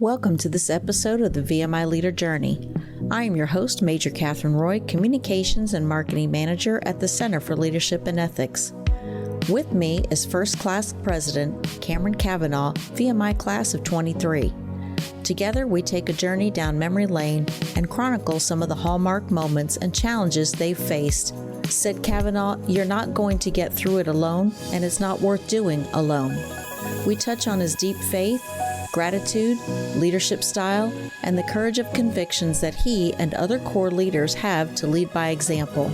Welcome to this episode of the VMI Leader Journey. I am your host, Major Catherine Roy, Communications and Marketing Manager at the Center for Leadership and Ethics. With me is First Class President Cameron Cavanaugh, VMI Class of 23. Together, we take a journey down memory lane and chronicle some of the hallmark moments and challenges they've faced. Said Cavanaugh, "You're not going to get through it alone, and it's not worth doing alone." We touch on his deep faith, gratitude, leadership style, and the courage of convictions that he and other core leaders have to lead by example.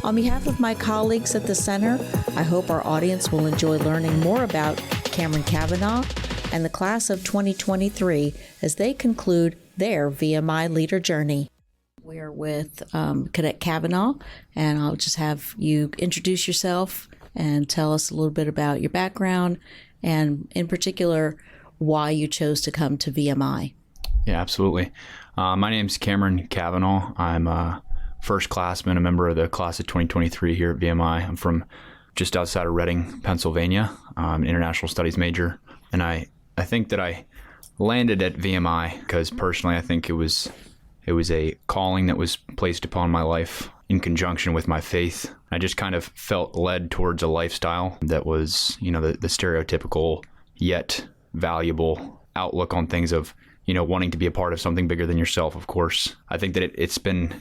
On behalf of my colleagues at the Center, I hope our audience will enjoy learning more about Cameron Cavanaugh and the class of 2023 as they conclude their VMI leader journey. We're with Cadet Cavanaugh, and I'll just have you introduce yourself and tell us a little bit about your background and, in particular, why you chose to come to VMI. Yeah, absolutely. My name's Cameron Cavanaugh. I'm a first classman, a member of the class of 2023 here at VMI. I'm from just outside of Reading, Pennsylvania. I'm an international studies major. And I think that I landed at VMI because personally I think it was a calling that was placed upon my life in conjunction with my faith. I just kind of felt led towards a lifestyle that was, the stereotypical yet valuable outlook on things of, wanting to be a part of something bigger than yourself, of course. I think that it's been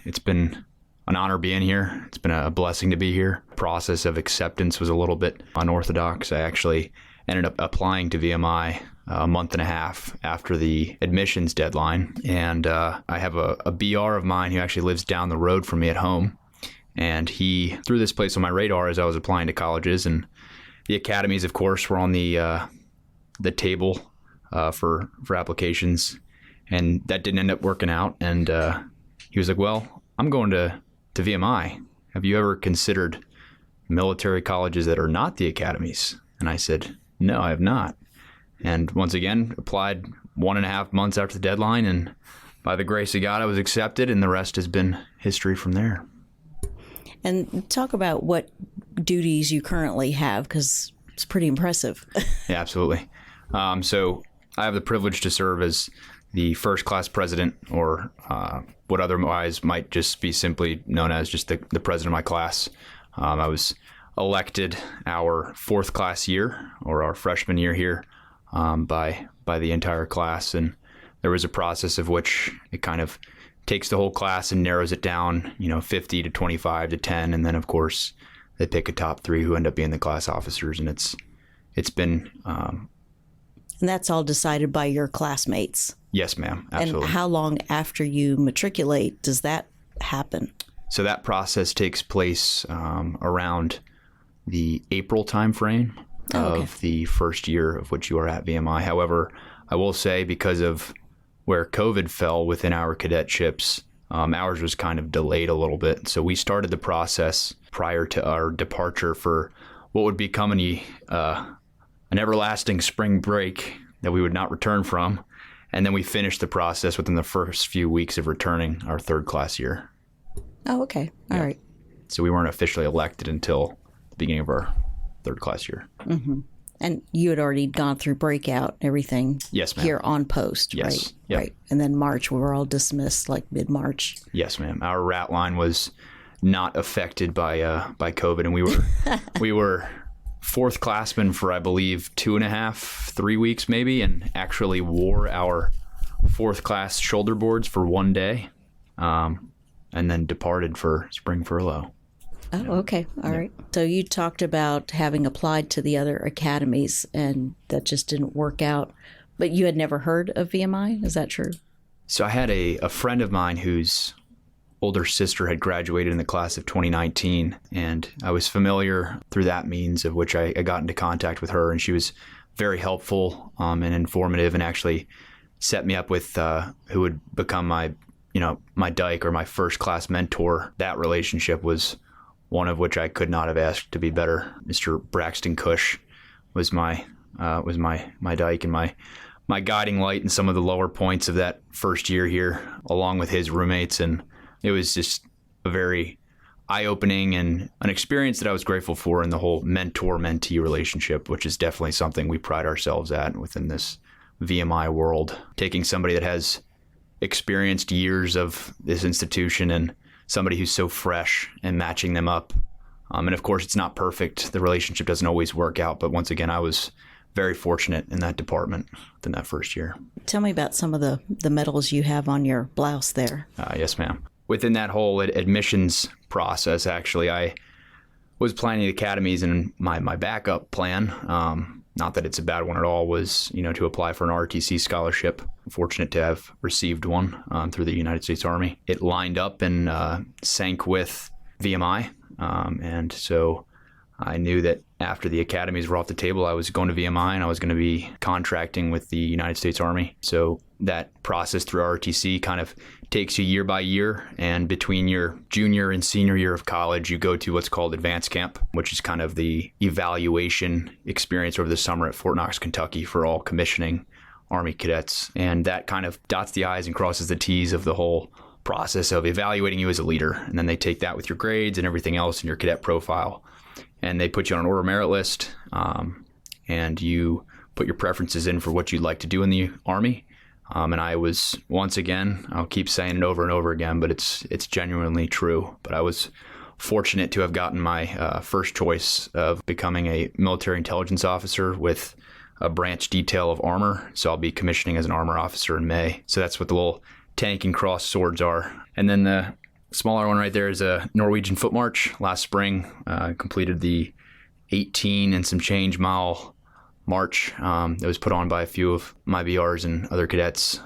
an honor being here. It's been a blessing to be here. The process of acceptance was a little bit unorthodox. I actually ended up applying to VMI a month and a half after the admissions deadline. And I have a BR of mine who actually lives down the road from me at home. And he threw this place on my radar as I was applying to colleges. And the academies, of course, were on the table for applications, and that didn't end up working out. And he was like, "Well, I'm going to VMI. Have you ever considered military colleges that are not the academies?" And I said, "No, I have not." And once again, applied 1.5 months after the deadline, and by the grace of God, I was accepted, and the rest has been history from there. And talk about what duties you currently have, because it's pretty impressive. Yeah, absolutely. So I have the privilege to serve as the first class president, or what otherwise might just be simply known as just the president of my class. I was elected our fourth class year, or our freshman year here, by the entire class. And there was a process of which it kind of takes the whole class and narrows it down, 50 to 25 to 10. And then, of course, they pick a top 3 who end up being the class officers. And it's been... And that's all decided by your classmates? Yes, ma'am. Absolutely. And how long after you matriculate does that happen? So that process takes place around the April timeframe of the first year of which you are at VMI. However, I will say, because of where COVID fell within our cadetships, ours was kind of delayed a little bit. So we started the process prior to our departure for what would become an everlasting spring break that we would not return from. And then we finished the process within the first few weeks of returning our third class year. Oh, okay. All right. So we weren't officially elected until the beginning of our third class year. Mm-hmm. And you had already gone through breakout and everything. Yes, ma'am. Here on post, yes. right? Yep. Right. And then March, we were all dismissed like mid-March. Yes, ma'am. Our rat line was not affected by COVID, and we were fourth classmen for, I believe, 2.5, 3 weeks maybe, and actually wore our fourth class shoulder boards for 1 day, and then departed for spring furlough. Oh, okay. All right. So you talked about having applied to the other academies and that just didn't work out, but you had never heard of VMI. Is that true? So I had a friend of mine whose older sister had graduated in the class of 2019, and I was familiar through that means of which I got into contact with her, and she was very helpful and informative, and actually set me up with who would become my dyke or my first class mentor. That relationship was one of which I could not have asked to be better. Mr. Braxton Cush was my dyke and my guiding light in some of the lower points of that first year here, along with his roommates. And it was just a very eye-opening and an experience that I was grateful for in the whole mentor-mentee relationship, which is definitely something we pride ourselves at within this VMI world, taking somebody that has experienced years of this institution and somebody who's so fresh and matching them up. And of course, it's not perfect. The relationship doesn't always work out. But once again, I was very fortunate in that department in that first year. Tell me about some of the medals you have on your blouse there. Yes, ma'am. Within that whole admissions process, actually, I was planning academies, and my backup plan, not that it's a bad one at all, was to apply for an ROTC scholarship. I'm fortunate to have received one through the United States Army. It lined up and sank with VMI, and so I knew that after the academies were off the table, I was going to VMI and I was going to be contracting with the United States Army. So that process through ROTC kind of takes you year by year. And between your junior and senior year of college, you go to what's called advanced camp, which is kind of the evaluation experience over the summer at Fort Knox, Kentucky for all commissioning Army cadets. And that kind of dots the I's and crosses the T's of the whole process of evaluating you as a leader. And then they take that with your grades and everything else in your cadet profile. And they put you on an order of merit list, and you put your preferences in for what you'd like to do in the Army. And I was, once again, I'll keep saying it over and over again, but it's genuinely true. But I was fortunate to have gotten my first choice of becoming a military intelligence officer with a branch detail of armor. So I'll be commissioning as an armor officer in May. So that's what the little tank and cross swords are. And then the smaller one right there is a Norwegian foot march. Last spring, completed the 18 and some change mile march that was put on by a few of my BRs and other cadets.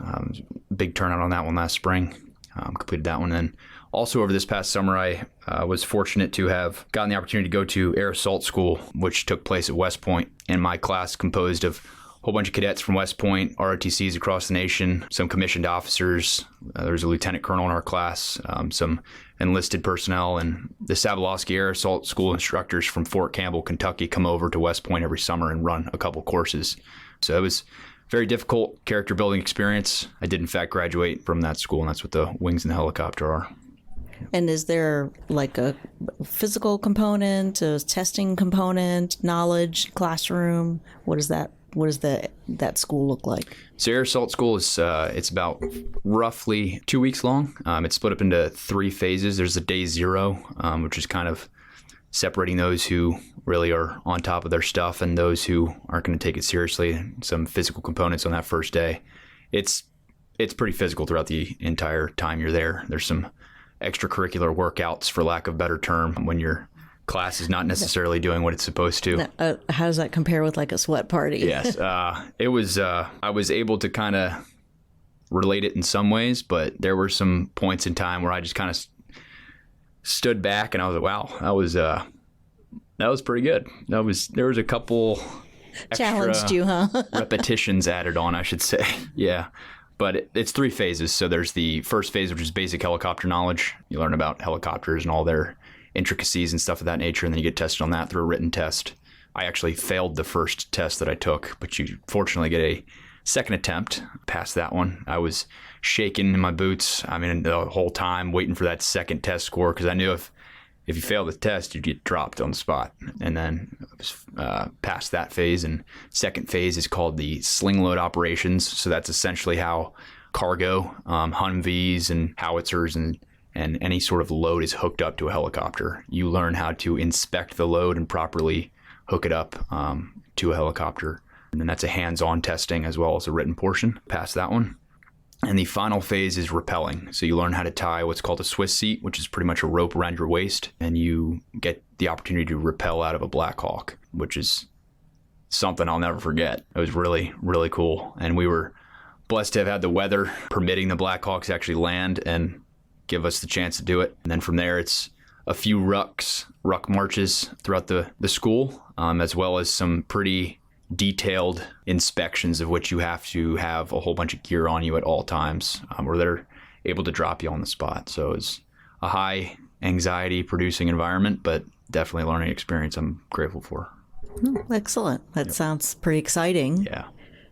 Big turnout on that one last spring. Completed that one. And also over this past summer, I was fortunate to have gotten the opportunity to go to Air Assault School, which took place at West Point. And my class composed of a whole bunch of cadets from West Point, ROTCs across the nation, some commissioned officers. There was a lieutenant colonel in our class, some enlisted personnel, and the Savalowski Air Assault School instructors from Fort Campbell, Kentucky, come over to West Point every summer and run a couple courses. So it was a very difficult character building experience. I did, in fact, graduate from that school, and that's what the wings and the helicopter are. And is there like a physical component, a testing component, knowledge, classroom? What does that school look like? So Air Assault School is it's about roughly 2 weeks long. It's split up into 3 phases. There's the day 0, which is kind of separating those who really are on top of their stuff and those who aren't going to take it seriously. Some physical components on that first day. It's pretty physical throughout the entire time you're there. There's some extracurricular workouts, for lack of a better term, when your class is not necessarily doing what it's supposed to. How does that compare with like a sweat party? Yes. It was, I was able to kind of relate it in some ways, but there were some points in time where I just kind of stood back and I was like, wow, that was pretty good. There was a couple challenged you, huh? repetitions added on, I should say. Yeah. But it's 3 phases. So there's the first phase, which is basic helicopter knowledge. You learn about helicopters and all their intricacies and stuff of that nature, and then you get tested on that through a written test. I actually failed the first test that I took, but you fortunately get a second attempt. Passed that one. I was shaking in my boots. I mean, the whole time waiting for that second test score, because I knew if you fail the test, you'd get dropped on the spot. And then I was past that phase, and second phase is called the sling load operations. So that's essentially how cargo, Humvees and howitzers and any sort of load is hooked up to a helicopter. You learn how to inspect the load and properly hook it up to a helicopter. And then that's a hands-on testing as well as a written portion. Past that one. And the final phase is rappelling. So you learn how to tie what's called a Swiss seat, which is pretty much a rope around your waist. And you get the opportunity to rappel out of a Black Hawk, which is something I'll never forget. It was really, really cool. And we were blessed to have had the weather permitting the Black Hawks actually land and give us the chance to do it. And then from there, it's a few ruck marches throughout the school, as well as some pretty detailed inspections of which you have to have a whole bunch of gear on you at all times, where they're able to drop you on the spot. So it's a high anxiety producing environment, but definitely a learning experience I'm grateful for. Excellent. That sounds pretty exciting. Yeah.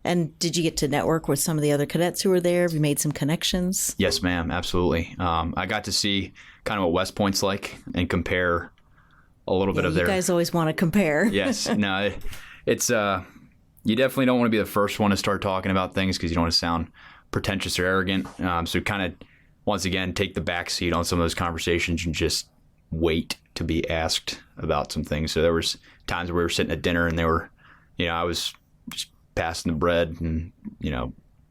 And did you get to network with some of the other cadets who were there? Have you made some connections? Yes, ma'am. Absolutely. I got to see kind of what West Point's like and compare a little bit of their... You guys always want to compare. Yes. No, it's you definitely don't want to be the first one to start talking about things because you don't want to sound pretentious or arrogant. So kind of, once again, take the back seat on some of those conversations and just wait to be asked about some things. So there was times where we were sitting at dinner and they were, I was just passing the bread and,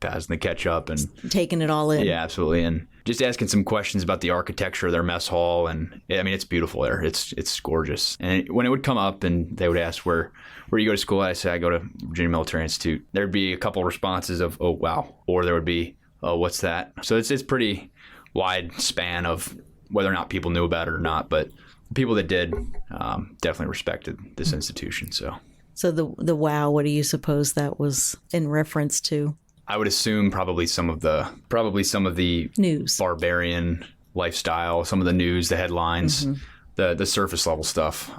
passing the ketchup and taking it all in. Yeah, absolutely. And just asking some questions about the architecture of their mess hall. And it's beautiful there. It's gorgeous. And when it would come up and they would ask where you go to school, I say, I go to Virginia Military Institute. There'd be a couple of responses of, oh, wow. Or there would be, oh, what's that? So it's pretty wide span of whether or not people knew about it or not. But the people that did definitely respected this institution. So the wow, what do you suppose that was in reference to? I would assume probably some of the news, barbarian lifestyle, some of the news, the headlines, the surface level stuff.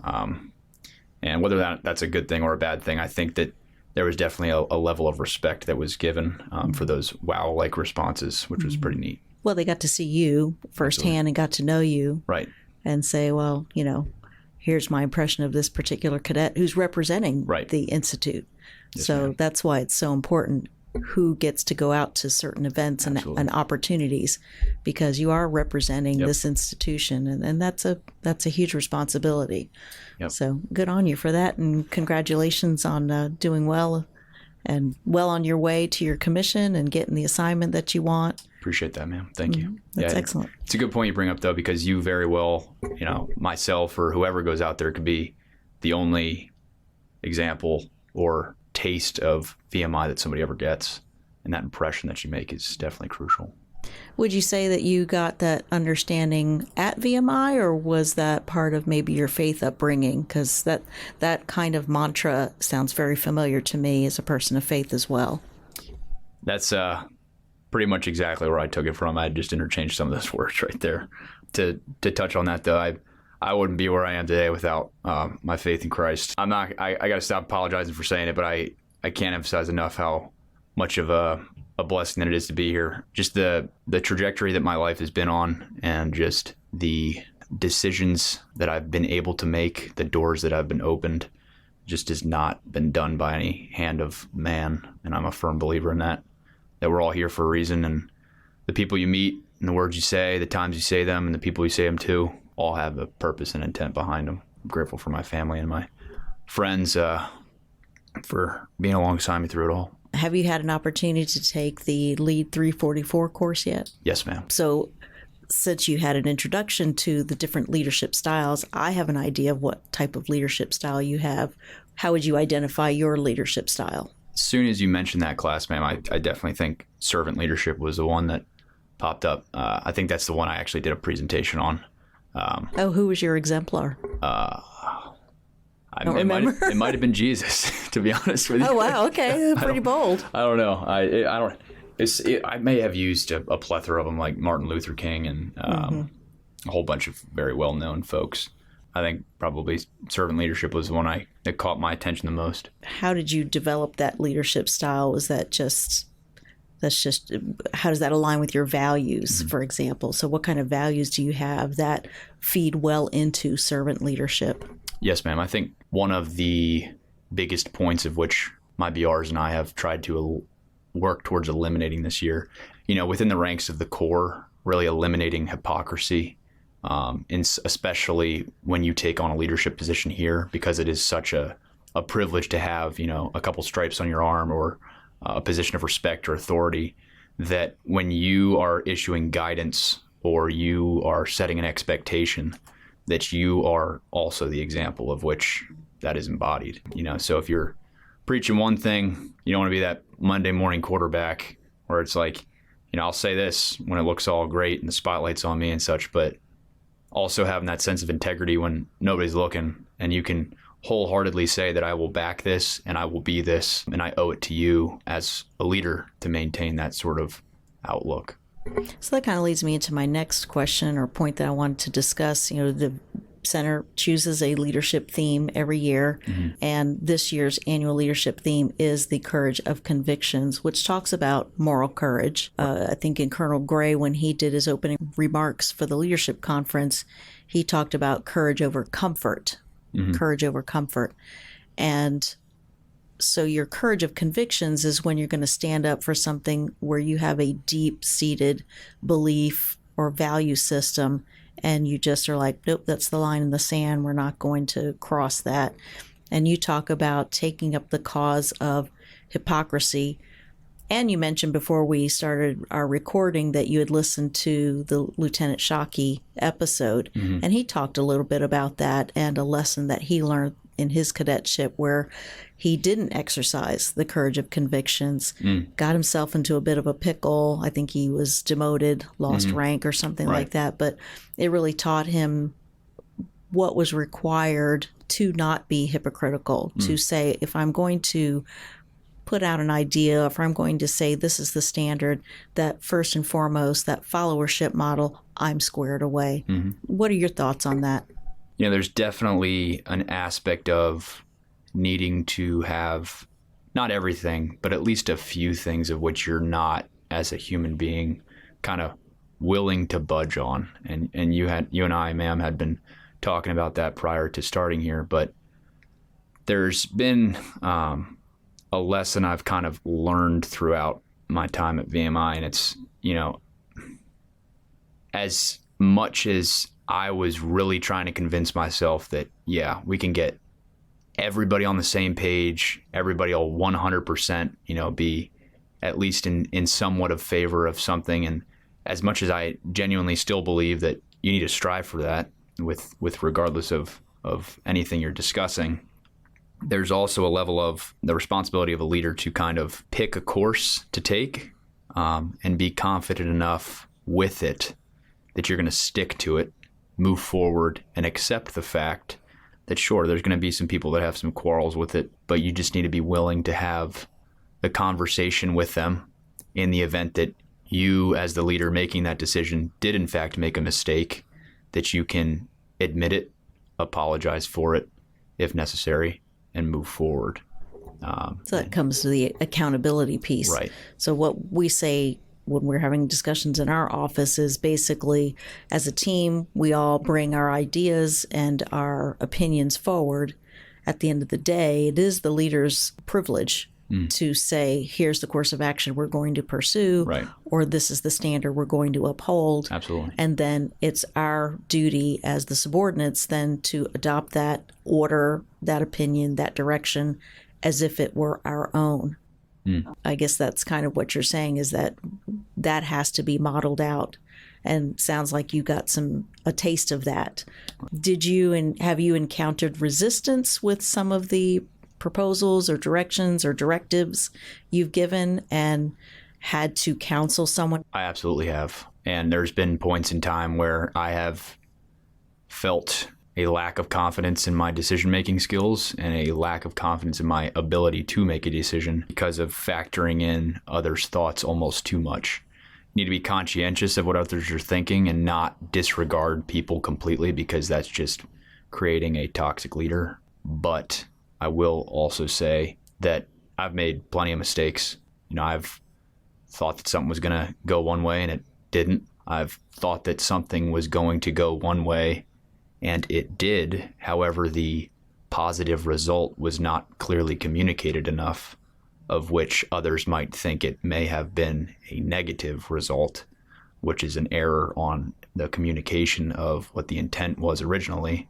And whether that's a good thing or a bad thing, I think that there was definitely a level of respect that was given for those wow-like responses, which was pretty neat. Well, they got to see you firsthand and got to know you. Right. And say, well, here's my impression of this particular cadet who's representing the Institute. Yes, so ma'am. That's why it's so important who gets to go out to certain events and opportunities, because you are representing this institution, and that's a huge responsibility. Yep. So good on you for that, and congratulations on doing well and well on your way to your commission and getting the assignment that you want. Appreciate that, ma'am. Thank you. That's excellent. It's a good point you bring up, though, because you very well, myself or whoever goes out there could be the only example or taste of VMI that somebody ever gets, and that impression that you make is definitely crucial. Would you say that you got that understanding at VMI, or was that part of maybe your faith upbringing? Because that kind of mantra sounds very familiar to me as a person of faith as well. That's pretty much exactly where I took it from. I just interchanged some of those words right there. To touch on that, though, I wouldn't be where I am today without my faith in Christ. I got to stop apologizing for saying it, but I can't emphasize enough how much of a blessing that it is to be here. Just the trajectory that my life has been on, and just the decisions that I've been able to make, the doors that have been opened, just has not been done by any hand of man. And I'm a firm believer in that we're all here for a reason. And the people you meet and the words you say, the times you say them, and the people you say them to, all have a purpose and intent behind them. I'm grateful for my family and my friends for being alongside me through it all. Have you had an opportunity to take the Lead 344 course yet? Yes, ma'am. So since you had an introduction to the different leadership styles, I have an idea of what type of leadership style you have. How would you identify your leadership style? As soon as you mentioned that class, ma'am, I definitely think servant leadership was the one that popped up. I think that's the one I actually did a presentation on. Who was your exemplar? Don't remember. It might have been Jesus, to be honest with you. Oh, wow. Okay. Pretty bold. I don't know. I may have used a plethora of them, like Martin Luther King and a whole bunch of very well-known folks. I think probably servant leadership was the one that caught my attention the most. How did you develop that leadership style? Was that how does that align with your values, for example? So what kind of values do you have that feed well into servant leadership? Yes, ma'am. I think one of the biggest points of which my BRs and I have tried to work towards eliminating this year, within the ranks of the Corps, really eliminating hypocrisy, especially when you take on a leadership position here, because it is such a privilege to have, a couple stripes on your arm or a position of respect or authority, that when you are issuing guidance or you are setting an expectation, that you are also the example of which that is embodied. So if you're preaching one thing, you don't want to be that Monday morning quarterback where it's like, I'll say this when it looks all great and the spotlight's on me and such, but also having that sense of integrity when nobody's looking, and you can wholeheartedly say that I will back this and I will be this, and I owe it to you as a leader to maintain that sort of outlook. So that kind of leads me into my next question or point that I wanted to discuss. The center chooses a leadership theme every year, and this year's annual leadership theme is the courage of convictions, which talks about moral courage. I think in Colonel Gray, when he did his opening remarks for the leadership conference, he talked about courage over comfort. Courage over comfort. And So your courage of convictions is when you're going to stand up for something where you have a deep-seated belief or value system, and you just are like, nope, that's the line in the sand. We're not going to cross that. And you talk about taking up the cause of hypocrisy. And you mentioned before we started our recording that you had listened to the Lieutenant Shockey episode, and he talked a little bit about that and a lesson that he learned in his cadetship where he didn't exercise the courage of convictions, got himself into a bit of a pickle. I think he was demoted, lost rank or something like that. But it really taught him what was required to not be hypocritical, to say, if I'm going to put out an idea, if I'm going to say this is the standard, that first and foremost, that followership model, I'm squared away. What are your thoughts on that? There's definitely an aspect of needing to have not everything, but at least a few things of which you're not, as a human being, kind of willing to budge on. And you and I, ma'am, had been talking about that prior to starting here, but there's been a lesson I've kind of learned throughout my time at VMI, and it's, as much as I was really trying to convince myself that, yeah, we can get everybody on the same page, everybody will 100%, be at least in somewhat of favor of something. And as much as I genuinely still believe that you need to strive for that with regardless of anything you're discussing, there's also a level of the responsibility of a leader to kind of pick a course to take and be confident enough with it that you're going to stick to it, move forward, and accept the fact that, sure, there's going to be some people that have some quarrels with it, but you just need to be willing to have the conversation with them in the event that you, as the leader making that decision, did in fact make a mistake, that you can admit it, apologize for it if necessary, and move forward. So that comes to the accountability piece. Right. So what we say when we're having discussions in our office is basically, as a team, we all bring our ideas and our opinions forward. At the end of the day, it is the leader's privilege to say, here's the course of action we're going to pursue, Right. or this is the standard we're going to uphold. Absolutely. And then it's our duty as the subordinates then to adopt that order, that opinion, that direction as if it were our own. I guess that's kind of what you're saying, is that has to be modeled out, and sounds like you got a taste of that. Have you encountered resistance with some of the proposals or directions or directives you've given and had to counsel someone? I absolutely have. And there's been points in time where I have felt a lack of confidence in my decision-making skills and a lack of confidence in my ability to make a decision because of factoring in others' thoughts almost too much. You need to be conscientious of what others are thinking and not disregard people completely, because that's just creating a toxic leader. But I will also say that I've made plenty of mistakes. I've thought that something was going to go one way and it didn't. I've thought that something was going to go one way and it did. However, the positive result was not clearly communicated enough, of which others might think it may have been a negative result, which is an error on the communication of what the intent was originally.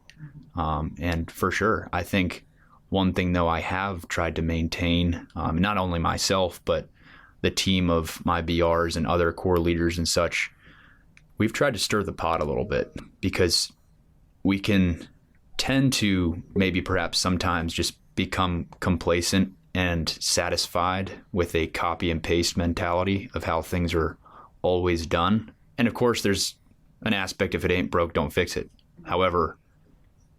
And for sure, I think one thing, though, I have tried to maintain, not only myself, but the team of my BRs and other core leaders and such, we've tried to stir the pot a little bit, because we can tend to maybe perhaps sometimes just become complacent and satisfied with a copy and paste mentality of how things are always done. And of course, there's an aspect, if it ain't broke, don't fix it. However,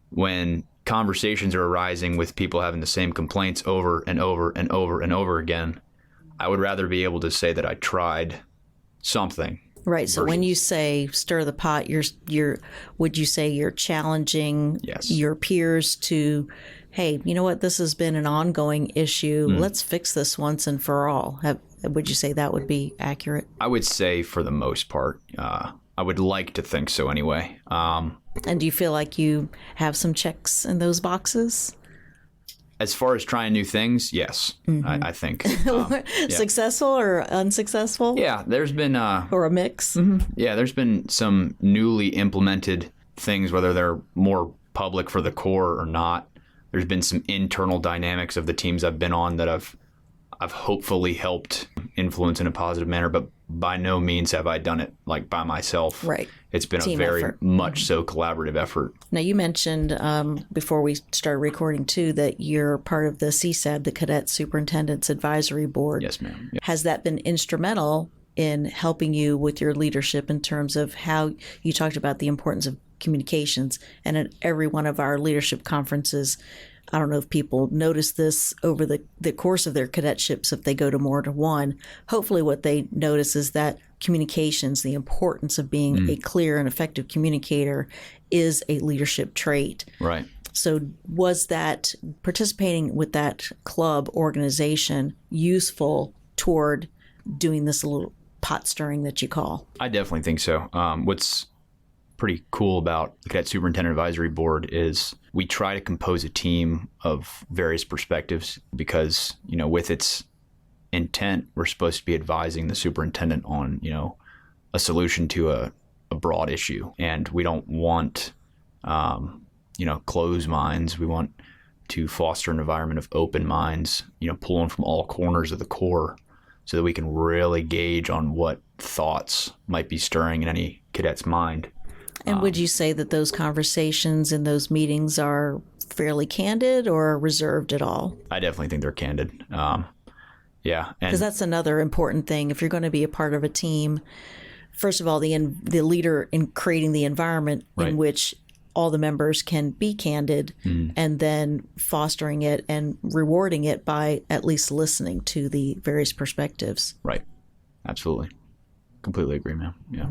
when conversations are arising with people having the same complaints over and over and over and over again, I would rather be able to say that I tried something. Right. So when you say stir the pot, would you say you're challenging your peers to, hey, you know what, this has been an ongoing issue. Let's fix this once and for all. Would you say that would be accurate? I would say for the most part. I would like to think so anyway. And do you feel like you have some checks in those boxes? As far as trying new things, yes, I think. Successful or unsuccessful? Yeah, there's been... or a mix? Yeah, there's been some newly implemented things, whether they're more public for the Corps or not. There's been some internal dynamics of the teams I've been on that I've hopefully helped influence in a positive manner, but by no means have I done it like by myself. Right. It's been Team a very effort. much so collaborative effort. Now, you mentioned before we started recording, too, that you're part of the CSAB, the Cadet Superintendent's Advisory Board. Yes, ma'am. Yeah. Has that been instrumental in helping you with your leadership in terms of how you talked about the importance of communications? And at every one of our leadership conferences, I don't know if people notice this over the course of their cadetships, if they go to more than one. Hopefully what they notice is that communications, the importance of being a clear and effective communicator, is a leadership trait. Right. So was that participating with that club organization useful toward doing this little pot stirring that you call? I definitely think so. What's pretty cool about the Cadet Superintendent Advisory Board is we try to compose a team of various perspectives because, with its intent, we're supposed to be advising the superintendent on, a solution to a broad issue. And we don't want, closed minds. We want to foster an environment of open minds, pulling from all corners of the Corps so that we can really gauge on what thoughts might be stirring in any cadet's mind. And would you say that those conversations and those meetings are fairly candid or reserved at all? I definitely think they're candid. Yeah. Because that's another important thing. If you're going to be a part of a team, first of all, the leader in creating the environment in which all the members can be candid, and then fostering it and rewarding it by at least listening to the various perspectives. Right. Absolutely. Completely agree, ma'am. Yeah.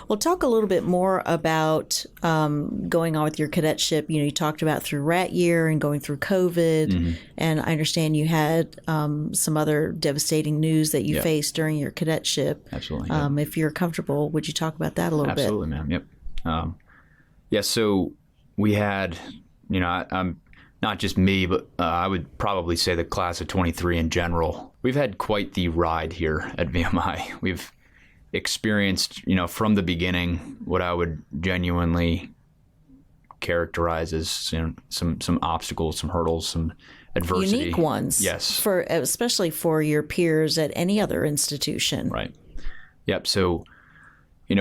Well, talk a little bit more about going on with your cadetship. You talked about through rat year and going through COVID, and I understand you had some other devastating news that you faced during your cadetship. Absolutely. If you're comfortable, would you talk about that a little bit? Absolutely, ma'am. Yep. So we had, I'm not just me, but I would probably say the class of 23 in general. We've had quite the ride here at VMI. We've experienced, from the beginning, what I would genuinely characterize as some obstacles, some hurdles, some adversity. Unique ones. Yes. Especially for your peers at any other institution. Right. Yep. So, we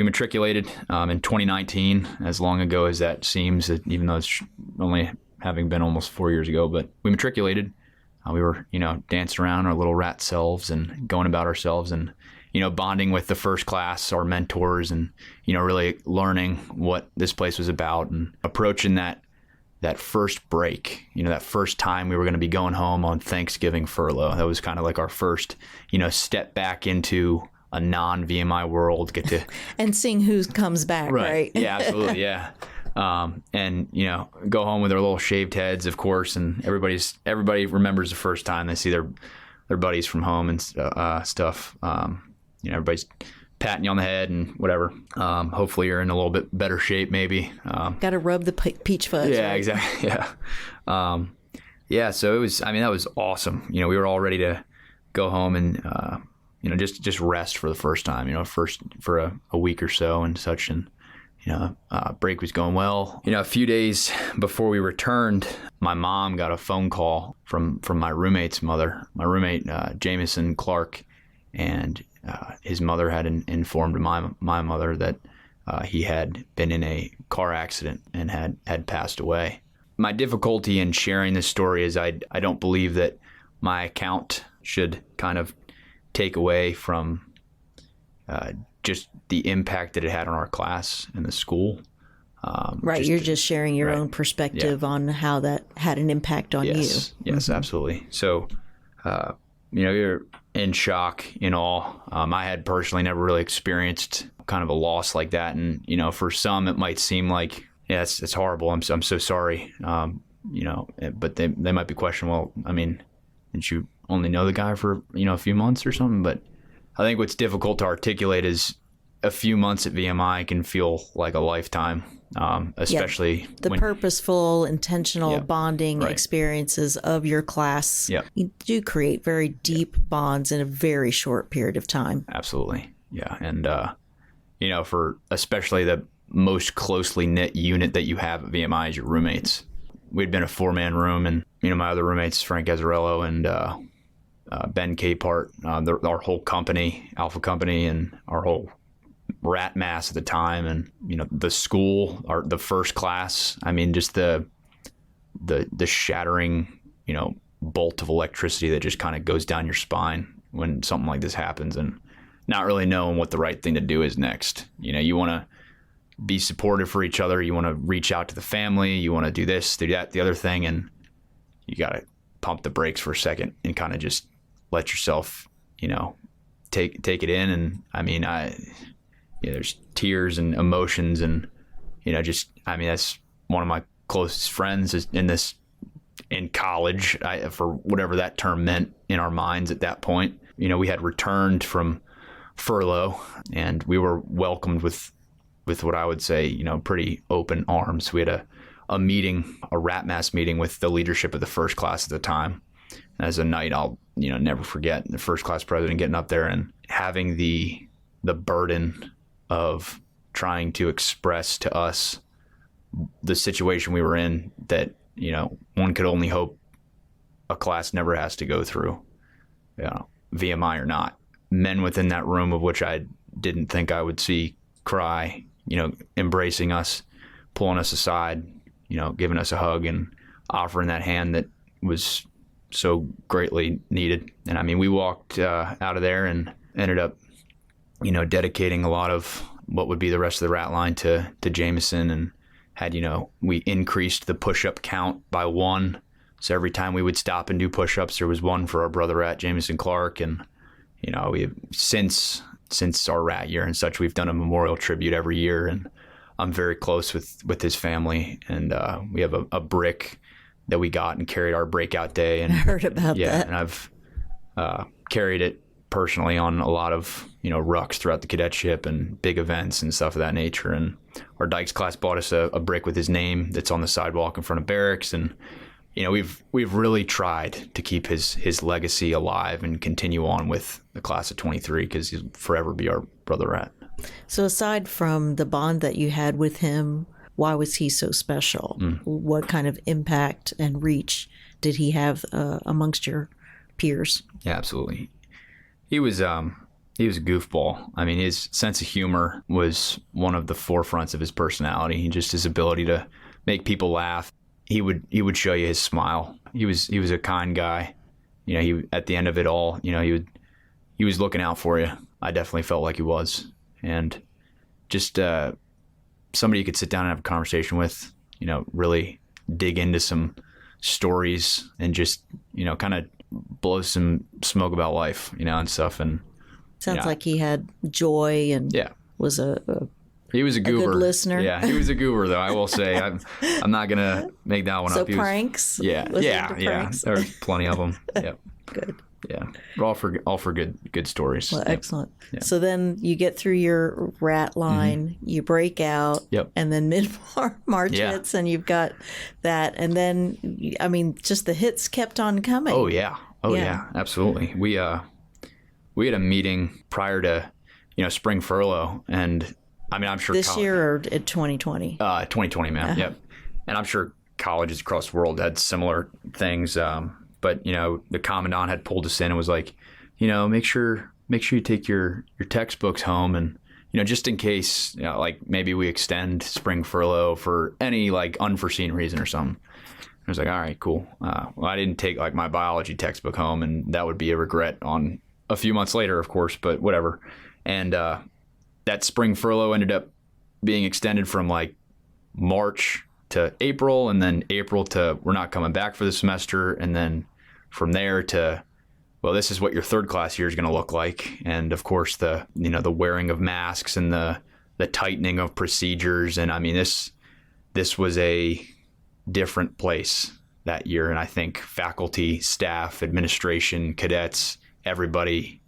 matriculated in 2019, as long ago as that seems, even though it's only having been almost 4 years ago, but we matriculated. We were, dancing around our little rat selves and going about ourselves and, bonding with the first class, our mentors, and, really learning what this place was about and approaching that first break, that first time we were going to be going home on Thanksgiving furlough. That was kind of like our first, step back into a non-VMI world, get to... and seeing who comes back, right? Yeah, absolutely, yeah. And, go home with their little shaved heads, of course, and everybody remembers the first time they see their buddies from home and stuff. Everybody's patting you on the head and whatever. Hopefully you're in a little bit better shape, maybe. Got to rub the peach fuzz. Yeah, right? Exactly. Yeah. So it was, that was awesome. We were all ready to go home and, just rest for the first time, for a week or so and such. And, break was going well. A few days before we returned, my mom got a phone call from my roommate's mother. My roommate, Jameson Clark, and his mother had informed my mother that he had been in a car accident and had passed away. My difficulty in sharing this story is I don't believe that my account should kind of take away from just the impact that it had on our class and the school. Right, you're just sharing your own perspective on how that had an impact on you. Yes, absolutely. So, you're in shock in all. I had personally never really experienced kind of a loss like that. And, for some, it might seem like, yeah, it's horrible. I'm so sorry. But they might be questioning, well, didn't you only know the guy for, a few months or something? But I think what's difficult to articulate is a few months at VMI can feel like a lifetime. especially the purposeful, intentional bonding right. experiences of your class. Yep. You do create very deep bonds in a very short period of time. Absolutely. Yeah. And, for especially the most closely knit unit that you have at VMI is your roommates. We'd been a 4-man room, and, my other roommates, Frank Azzarello and Ben Capehart, our whole company, Alpha Company, and our whole rat mass at the time, and the school, the first class. I mean, just the shattering bolt of electricity that just kind of goes down your spine when something like this happens, and not really knowing what the right thing to do is next. You want to be supportive for each other. You want to reach out to the family. You want to do this, do that, the other thing, and you got to pump the brakes for a second and kind of just let yourself, take it in. And I mean, there's tears and emotions, and that's one of my closest friends in college, for whatever that term meant in our minds at that point. We had returned from furlough, and we were welcomed with what I would say, pretty open arms. We had a meeting, a rat mass meeting with the leadership of the first class at the time. As a night I'll never forget, the first class president getting up there and having the burden of trying to express to us the situation we were in, that one could only hope a class never has to go through, VMI or not. Men within that room, of which I didn't think I would see cry, embracing us, pulling us aside, giving us a hug and offering that hand that was so greatly needed. And I mean, we walked out of there and ended up, dedicating a lot of what would be the rest of the rat line to Jameson, and had, we increased the push-up count by 1. So every time we would stop and do push-ups, there was 1 for our brother rat, Jameson Clark. And, we have since our rat year and such, we've done a memorial tribute every year, and I'm very close with his family. And we have a brick that we got and carried our breakout day. And I heard about that. And I've carried it personally on a lot of, rucks throughout the cadetship and big events and stuff of that nature. And our Dykes class bought us a brick with his name that's on the sidewalk in front of barracks. And, we've really tried to keep his legacy alive and continue on with the class of 23, because he'll forever be our brother rat. So aside from the bond that you had with him, why was he so special? What kind of impact and reach did he have amongst your peers? Yeah, absolutely. He was a goofball. I mean, his sense of humor was one of the forefronts of his personality. Just his ability to make people laugh. He would show you his smile. He was a kind guy. He, at the end of it all, he was looking out for you. I definitely felt like he was, and just somebody you could sit down and have a conversation with. Really dig into some stories and just kind of blow some smoke about life, and stuff. And sounds like he had joy and was he was a goober. A good listener. Yeah, he was a goober, though. I will say, I'm not gonna make that one up. So pranks. Pranks? There were plenty of them. Yep. Good. Yeah, but all for good stories. Well, excellent. Yeah. So then you get through your rat line, you break out, and then mid-March hits, and you've got that, and then just the hits kept on coming. Oh yeah, absolutely. We had a meeting prior to spring furlough, and I'm sure this year or in 2020. 2020, man. Yep. And I'm sure colleges across the world had similar things. But the commandant had pulled us in and was like, make sure you take your textbooks home, and just in case, like maybe we extend spring furlough for any like unforeseen reason or something. I was like, all right, cool. Well, I didn't take like my biology textbook home, and that would be a regret on a few months later, of course, but whatever. And that spring furlough ended up being extended from like March to April, and then April to we're not coming back for the semester, and then from there to, well, this is what your third class year is going to look like. And of course the wearing of masks and the tightening of procedures. And this was a different place that year. And I think faculty, staff, administration, cadets, everybody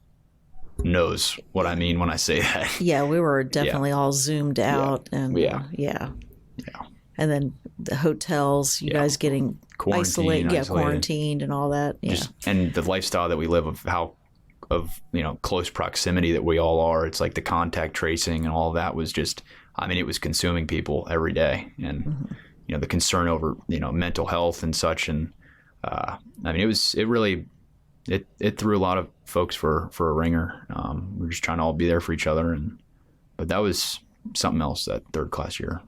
knows what I mean when I say that. Yeah, we were definitely all zoomed out. And And then the hotels, you guys getting isolated, quarantined and all that. Yeah. And the lifestyle that we live of close proximity that we all are. It's like the contact tracing and all of that was just, it was consuming people every day. And, the concern over, mental health and such. And, it threw a lot of folks for a ringer. We're just trying to all be there for each other. But that was something else that third class year.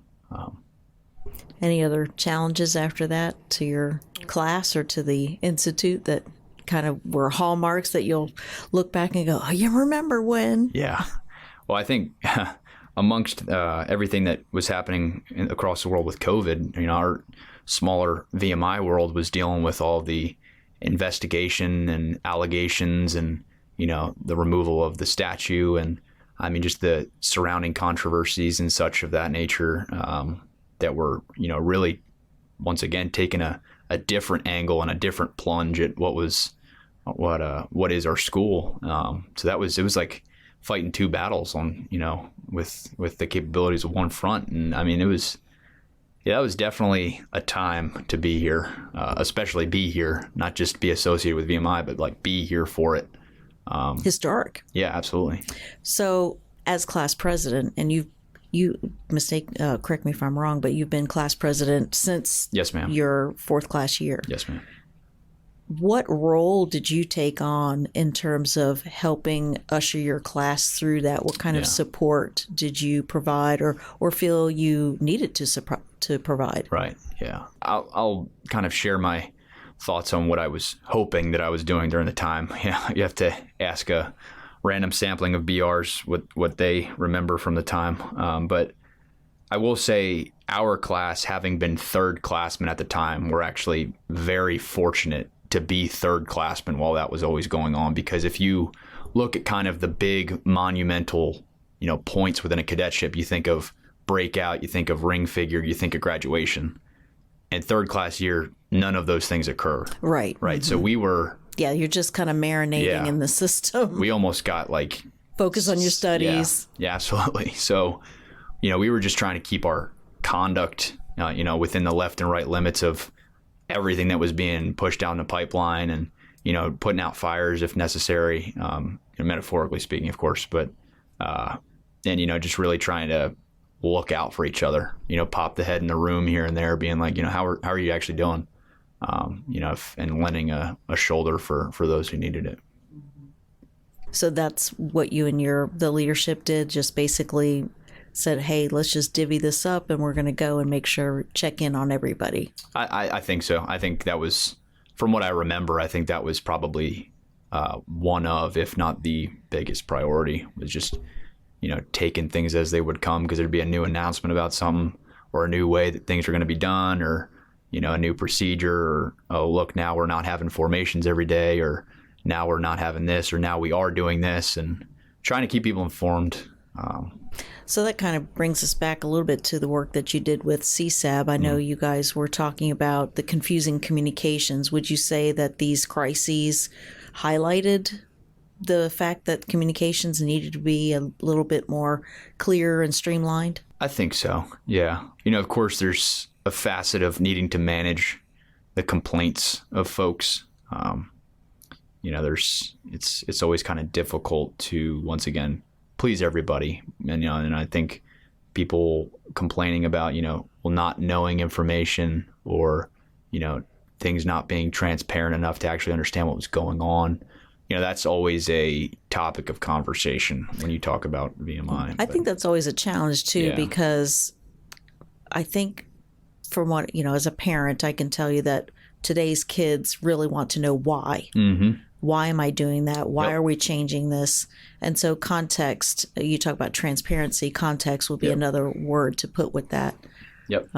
Any other challenges after that to your class or to the institute that kind of were hallmarks that you'll look back and go, oh, you remember when? Yeah. Well, I think amongst everything that was happening across the world with COVID, our smaller VMI world was dealing with all the investigation and allegations and, the removal of the statue and, just the surrounding controversies and such of that nature that were, really, once again, taking a different angle and a different plunge at what is our school. So it was like fighting two battles on, with the capabilities of one front. And that was definitely a time to be here, especially be here, not just be associated with VMI, but like be here for it. Historic. Yeah, absolutely. So as class president, and correct me if I'm wrong, but you've been class president since yes, ma'am. Your fourth class year. Yes, ma'am. What role did you take on in terms of helping usher your class through that? What kind of support did you provide or feel you needed to provide? Right. Yeah. I'll kind of share my thoughts on what I was hoping that I was doing during the time. Yeah. You have to ask a random sampling of BRs what they remember from the time. But I will say our class, having been third classmen at the time, we're actually very fortunate to be third classmen while that was always going on. Because if you look at kind of the big monumental, points within a cadetship, you think of breakout, you think of ring figure, you think of graduation. And third class year, none of those things occur. Right. Right. Mm-hmm. So we were... Yeah, you're just kind of marinating in the system. We almost got like... Focus on your studies. Yeah, absolutely. So, we were just trying to keep our conduct, within the left and right limits of everything that was being pushed down the pipeline and, putting out fires if necessary, metaphorically speaking, of course. But, and, just really trying to look out for each other, pop the head in the room here and there, being like, how are you actually doing? And lending a shoulder for those who needed it. So that's what you and the leadership did, just basically said, hey, let's just divvy this up and we're going to go and check in on everybody. I think so. I think that was, from what I remember, I think that was probably one of, if not the biggest priority, was just, taking things as they would come, because there'd be a new announcement about something or a new way that things are going to be done, or a new procedure, or, oh, look, now we're not having formations every day, or now we're not having this, or now we are doing this, and trying to keep people informed. So that kind of brings us back a little bit to the work that you did with CSAB. I know you guys were talking about the confusing communications. Would you say that these crises highlighted the fact that communications needed to be a little bit more clear and streamlined? I think so, yeah. Of course, there's a facet of needing to manage the complaints of folks. It's always kind of difficult to, once again, please everybody. And I think people complaining about, not knowing information, or, things not being transparent enough to actually understand what was going on. That's always a topic of conversation when you talk about VMI. I think that's always a challenge too, because I think, from what, as a parent, I can tell you that today's kids really want to know why. Mm-hmm. Why am I doing that? Why are we changing this? And so context, you talk about transparency, context would be another word to put with that. Yep.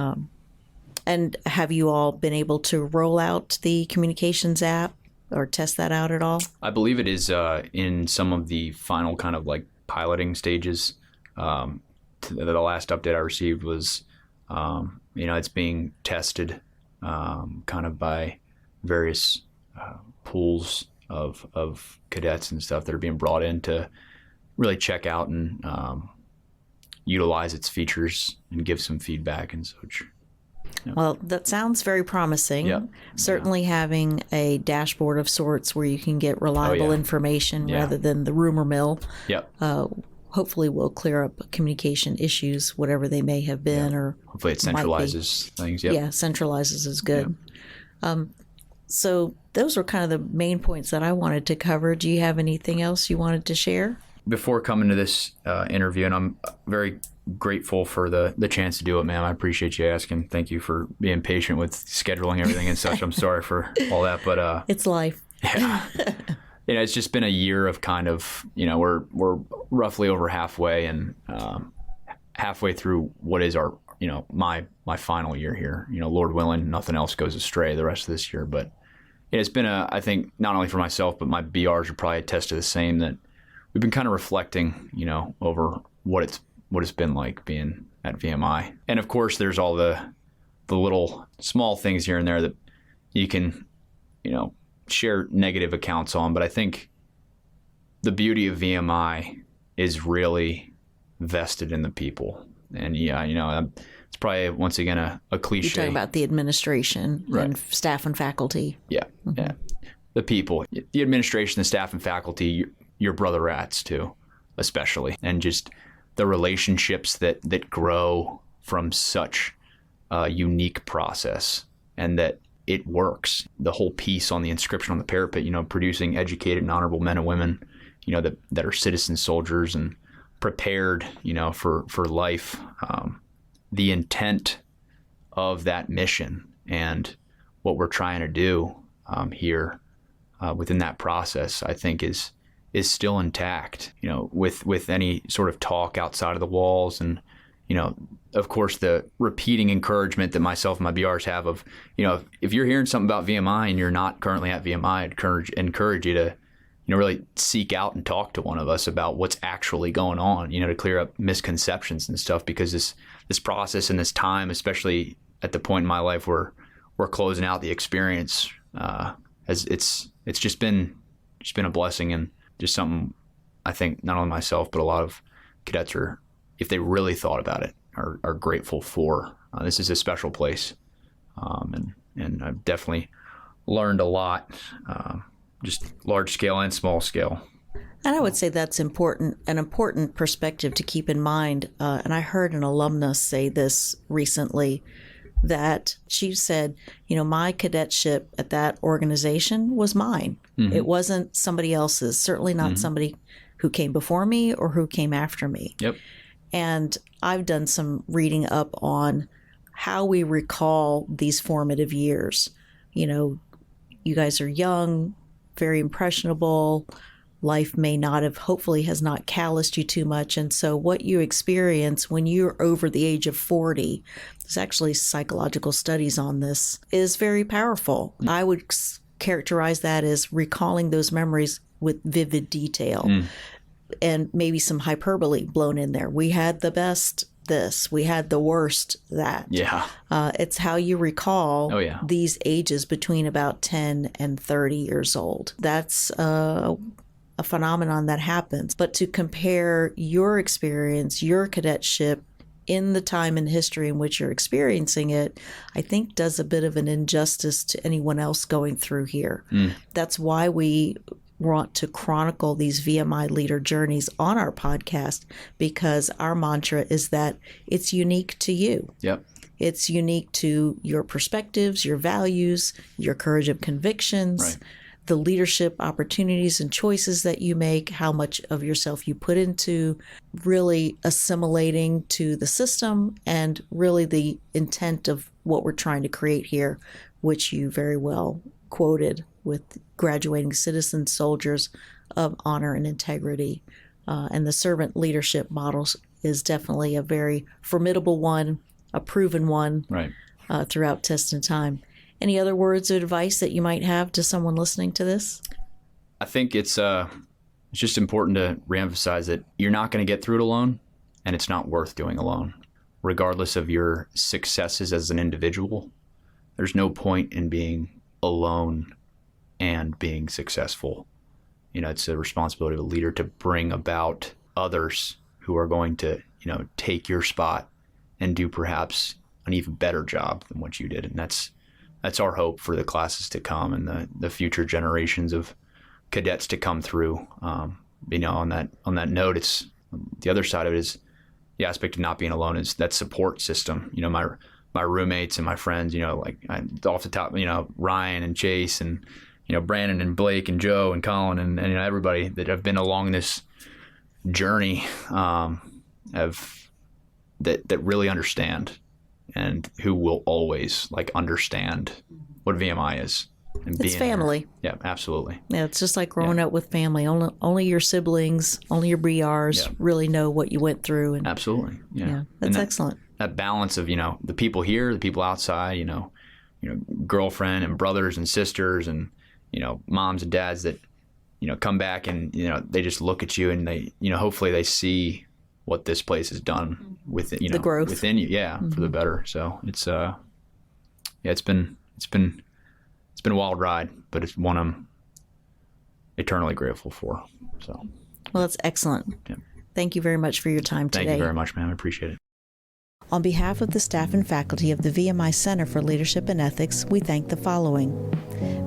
And have you all been able to roll out the communications app or test that out at all? I believe it is in some of the final kind of like piloting stages. The last update I received was, it's being tested kind of by various pools of cadets and stuff that are being brought in to really check out and utilize its features and give some feedback and such. Well, that sounds very promising. Yep. Certainly having a dashboard of sorts where you can get reliable information rather than the rumor mill. Yep. Hopefully will clear up communication issues, whatever they may have been, or hopefully it centralizes things. Yep. Yeah, centralizes is good. So those were kind of the main points that I wanted to cover. Do you have anything else you wanted to share? Before coming to this interview, and I'm very grateful for the chance to do it, ma'am. I appreciate you asking. Thank you for being patient with scheduling everything and such. I'm sorry for all that, but it's life. Yeah. It's just been a year of kind of, we're roughly over halfway and halfway through what is our, my final year here. Lord willing, nothing else goes astray the rest of this year. But it's been I think not only for myself, but my BRs would probably attest to the same, that we've been kind of reflecting, over what it's been like being at VMI. And of course, there's all the little small things here and there that you can, share negative accounts on. But I think the beauty of VMI is really vested in the people. And it's probably once again a cliche. You're talking about the administration and staff and faculty. Yeah. Mm-hmm. Yeah. The people, the administration, the staff and faculty, your brother rats too, especially. And just the relationships that grow from such a unique process, and that it works. The whole piece on the inscription on the parapet, producing educated and honorable men and women, that are citizen soldiers and prepared, for life. The intent of that mission and what we're trying to do here within that process, I think is still intact, with any sort of talk outside of the walls. And, of course, the repeating encouragement that myself and my BRs have of, if you're hearing something about VMI and you're not currently at VMI, I'd encourage you to, really seek out and talk to one of us about what's actually going on, to clear up misconceptions and stuff, because this process and this time, especially at the point in my life where we're closing out the experience, as it's just been a blessing, and just something I think not only myself, but a lot of cadets are, if they really thought about it, are grateful for. This is a special place. And I've definitely learned a lot, just large scale and small scale. And I would say that's an important perspective to keep in mind. And I heard an alumnus say this recently, that she said, my cadetship at that organization was mine. Mm-hmm. It wasn't somebody else's, certainly not somebody who came before me or who came after me. Yep. And I've done some reading up on how we recall these formative years. You guys are young, very impressionable. Life may not have, hopefully has not calloused you too much. And so what you experience when you're over the age of 40, there's actually psychological studies on this, is very powerful. I would characterize that as recalling those memories with vivid detail and maybe some hyperbole blown in there. We had the best this, we had the worst that. Yeah. It's how you recall these ages between about 10 and 30 years old. That's a phenomenon that happens. But to compare your experience, your cadetship, in the time in history in which you're experiencing it, I think does a bit of an injustice to anyone else going through here. That's why we want to chronicle these VMI leader journeys on our podcast, because our mantra is that it's unique to you. Yep. It's unique to your perspectives, your values, your courage of convictions, the leadership opportunities and choices that you make, how much of yourself you put into really assimilating to the system, and really the intent of what we're trying to create here, which you very well quoted with graduating citizen soldiers of honor and integrity. And the servant leadership model is definitely a very formidable one, a proven one throughout test and time. Any other words of advice that you might have to someone listening to this? I think it's just important to reemphasize that you're not going to get through it alone, and it's not worth doing alone. Regardless of your successes as an individual, there's no point in being alone and being successful. It's a responsibility of a leader to bring about others who are going to, take your spot and do perhaps an even better job than what you did. And that's our hope for the classes to come and the future generations of cadets to come through. On that note, it's the other side of it is the aspect of not being alone is that support system. My roommates and my friends, off the top, Ryan and Chase and, Brandon and Blake and Joe and Colin and everybody that have been along this journey, that really understand and who will always understand what VMI is. And it's family. Yeah, absolutely. Yeah, it's just like growing up with family. Only your siblings, only your BRs really know what you went through. And absolutely. Yeah, that's excellent. That balance of, the people here, the people outside, girlfriend and brothers and sisters and, moms and dads that, come back and, they just look at you and they, hopefully they see what this place has done within, the growth within you. Yeah. Mm-hmm. For the better. So it's, it's been a wild ride, but it's one I'm eternally grateful for. So, well, that's excellent. Yeah. Thank you very much for your time today. Thank you very much, ma'am. I appreciate it. On behalf of the staff and faculty of the VMI Center for Leadership and Ethics, we thank the following: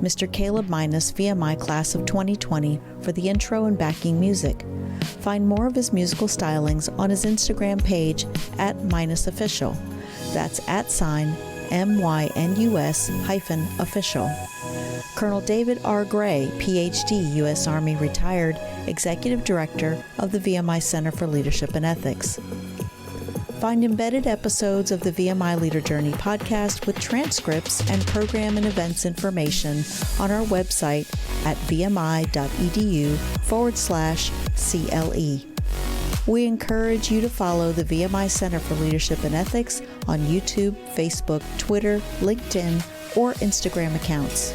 Mr. Caleb Minus, VMI Class of 2020, for the intro and backing music. Find more of his musical stylings on his Instagram page @MinusOfficial. That's @MYNUS-official. Colonel David R. Gray, PhD, U.S. Army retired, Executive Director of the VMI Center for Leadership and Ethics. Find embedded episodes of the VMI Leader Journey podcast with transcripts and program and events information on our website at vmi.edu/CLE. We encourage you to follow the VMI Center for Leadership and Ethics on YouTube, Facebook, Twitter, LinkedIn, or Instagram accounts.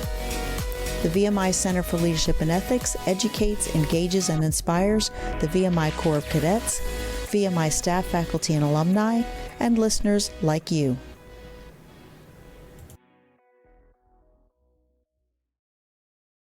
The VMI Center for Leadership and Ethics educates, engages, and inspires the VMI Corps of Cadets, VMI staff, faculty, and alumni, and listeners like you.